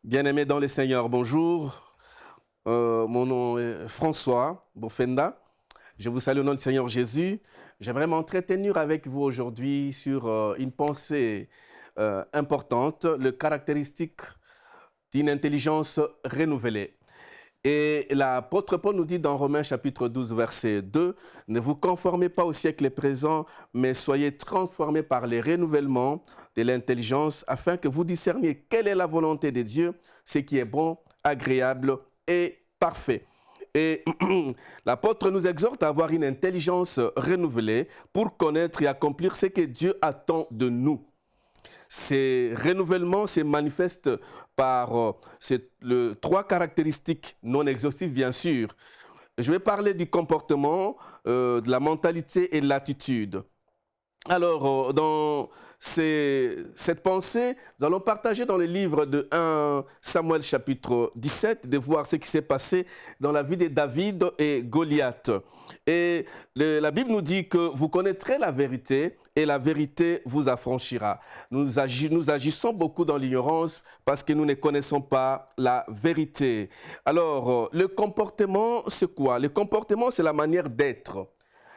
Bien-aimés dans le Seigneur, bonjour. Mon nom est François Bofenda. Je vous salue au nom du Seigneur Jésus. J'aimerais m'entretenir avec vous aujourd'hui sur une pensée importante, le caractéristique d'une intelligence renouvelée. Et l'apôtre Paul nous dit dans Romains chapitre 12, verset 2, « Ne vous conformez pas au siècle présent, mais soyez transformés par les renouvellements de l'intelligence, afin que vous discerniez quelle est la volonté de Dieu, ce qui est bon, agréable et parfait. » Et l'apôtre nous exhorte à avoir une intelligence renouvelée pour connaître et accomplir ce que Dieu attend de nous. Ces renouvellements se manifestent par trois caractéristiques non exhaustives, bien sûr. Je vais parler du comportement, de la mentalité et de l'attitude. Alors, dans cette pensée, nous allons partager dans le livre de 1 Samuel chapitre 17, de voir ce qui s'est passé dans la vie de David et Goliath. Et la Bible nous dit que vous connaîtrez la vérité et la vérité vous affranchira. Nous agissons beaucoup dans l'ignorance parce que nous ne connaissons pas la vérité. Alors, le comportement, c'est quoi? Le comportement, c'est la manière d'être,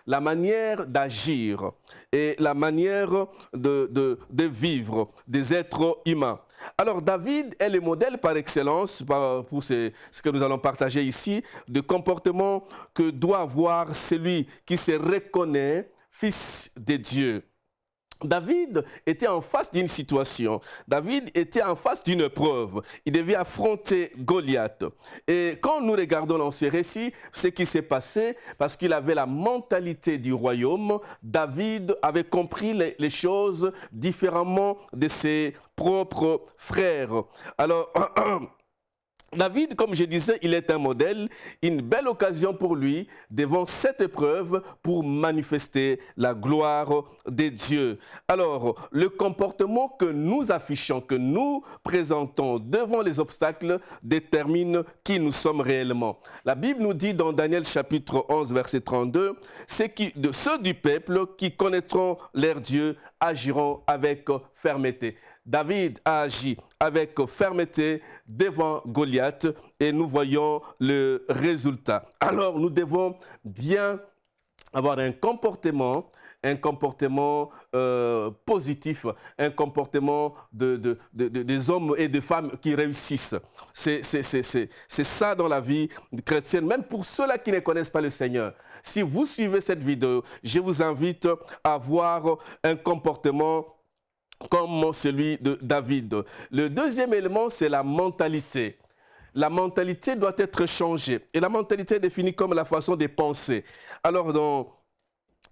la manière d'agir et la manière de vivre des êtres humains. Alors David est le modèle par excellence pour ce que nous allons partager ici, de comportement que doit avoir celui qui se reconnaît fils de Dieu. David était en face d'une situation, David était en face d'une épreuve, il devait affronter Goliath. Et quand nous regardons dans ce récit, ce qui s'est passé, parce qu'il avait la mentalité du royaume, David avait compris les choses différemment de ses propres frères. Alors, David, comme je disais, il est un modèle, une belle occasion pour lui devant cette épreuve pour manifester la gloire de Dieu. Alors, le comportement que nous affichons, que nous présentons devant les obstacles détermine qui nous sommes réellement. La Bible nous dit dans Daniel chapitre 11, verset 32, « Ceux du peuple qui connaîtront leur Dieu agiront avec fermeté. » David a agi avec fermeté devant Goliath et nous voyons le résultat. Alors nous devons bien avoir un comportement positif, un comportement des hommes et des femmes qui réussissent. C'est ça dans la vie chrétienne, même pour ceux-là qui ne connaissent pas le Seigneur. Si vous suivez cette vidéo, je vous invite à avoir un comportement comme celui de David. Le deuxième élément, c'est la mentalité. La mentalité doit être changée. Et la mentalité est définie comme la façon de penser. Alors,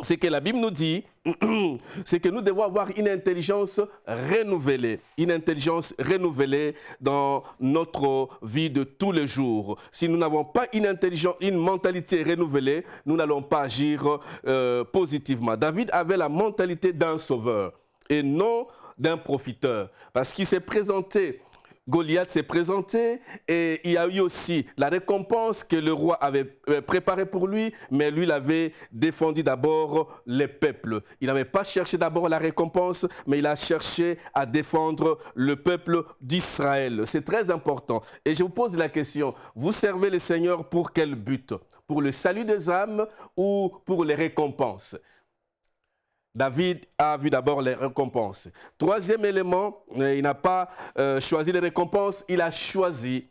ce que la Bible nous dit, c'est que nous devons avoir une intelligence renouvelée. Une intelligence renouvelée dans notre vie de tous les jours. Si nous n'avons pas une mentalité renouvelée, nous n'allons pas agir positivement. David avait la mentalité d'un sauveur et non d'un profiteur. Parce qu'il s'est présenté, Goliath s'est présenté et il y a eu aussi la récompense que le roi avait préparée pour lui, mais lui, il avait défendu d'abord les peuples. Il n'avait pas cherché d'abord la récompense, mais il a cherché à défendre le peuple d'Israël. C'est très important. Et je vous pose la question, vous servez le Seigneur pour quel but? Pour le salut des âmes ou pour les récompenses? David a vu d'abord les récompenses. Troisième élément, il n'a pas choisi les récompenses, il a choisi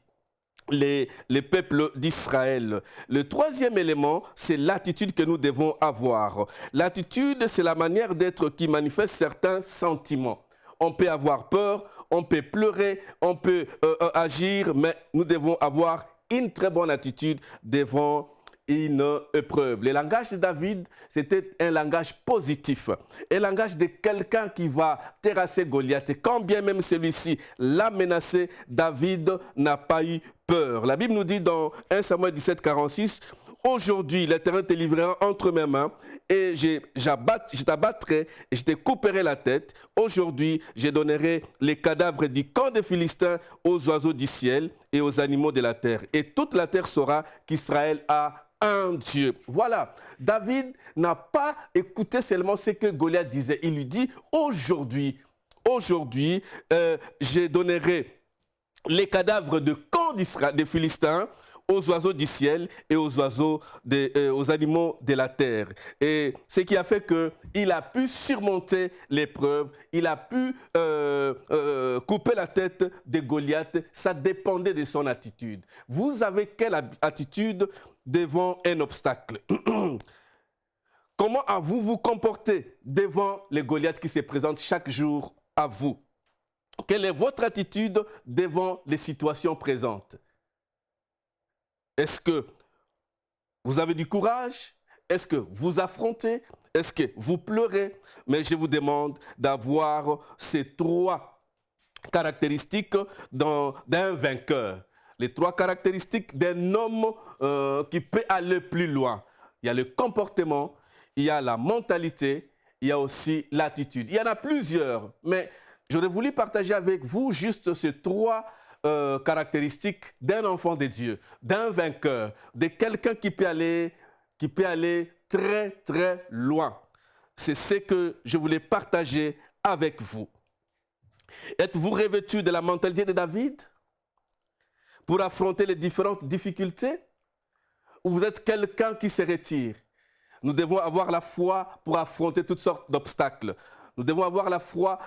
les peuples d'Israël. Le troisième élément, c'est l'attitude que nous devons avoir. L'attitude, c'est la manière d'être qui manifeste certains sentiments. On peut avoir peur, on peut pleurer, on peut agir, mais nous devons avoir une très bonne attitude devant une épreuve. Le langage de David, c'était un langage positif, un langage de quelqu'un qui va terrasser Goliath. Et quand bien même celui-ci l'a menacé, David n'a pas eu peur. La Bible nous dit dans 1 Samuel 17, 46, « Aujourd'hui, l'Éternel te livrera entre mes mains et je t'abattrai et je te couperai la tête. Aujourd'hui, je donnerai les cadavres du camp des Philistins aux oiseaux du ciel et aux animaux de la terre. Et toute la terre saura qu'Israël a un Dieu. » Voilà, David n'a pas écouté seulement ce que Goliath disait. Il lui dit, aujourd'hui, je donnerai les cadavres de camps des Philistins aux oiseaux du ciel et aux animaux de la terre. Et ce qui a fait qu'il a pu surmonter l'épreuve, il a pu couper la tête de Goliath, ça dépendait de son attitude. Vous avez quelle attitude devant un obstacle? Comment vous vous comportez devant les Goliaths qui se présentent chaque jour à vous? Quelle est votre attitude devant les situations présentes? Est-ce que vous avez du courage? Est-ce que vous affrontez? Est-ce que vous pleurez? Mais je vous demande d'avoir ces 3 caractéristiques d'un vainqueur. Les 3 caractéristiques d'un homme qui peut aller plus loin. Il y a le comportement, il y a la mentalité, il y a aussi l'attitude. Il y en a plusieurs, mais j'aurais voulu partager avec vous juste ces 3 caractéristiques d'un enfant de Dieu, d'un vainqueur, de quelqu'un qui peut aller très, très loin. C'est ce que je voulais partager avec vous. Êtes-vous revêtu de la mentalité de David pour affronter les différentes difficultés? Ou vous êtes quelqu'un qui se retire? Nous devons avoir la foi pour affronter toutes sortes d'obstacles. Nous devons avoir la foi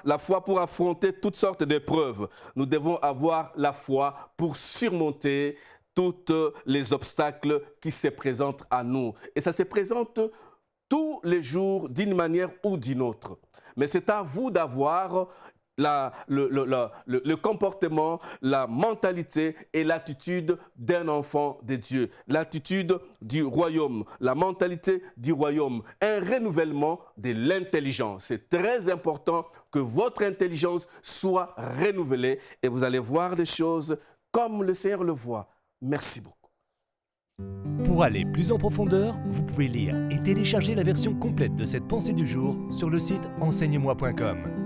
pour affronter toutes sortes d'épreuves. Nous devons avoir la foi pour surmonter tous les obstacles qui se présentent à nous. Et ça se présente tous les jours d'une manière ou d'une autre. Mais c'est à vous d'avoir le comportement, la mentalité et l'attitude d'un enfant de Dieu. L'attitude du royaume, la mentalité du royaume, un renouvellement de l'intelligence. C'est très important que votre intelligence soit renouvelée et vous allez voir les choses comme le Seigneur le voit. Merci beaucoup. Pour aller plus en profondeur, vous pouvez lire et télécharger la version complète de cette pensée du jour sur le site enseigne-moi.com.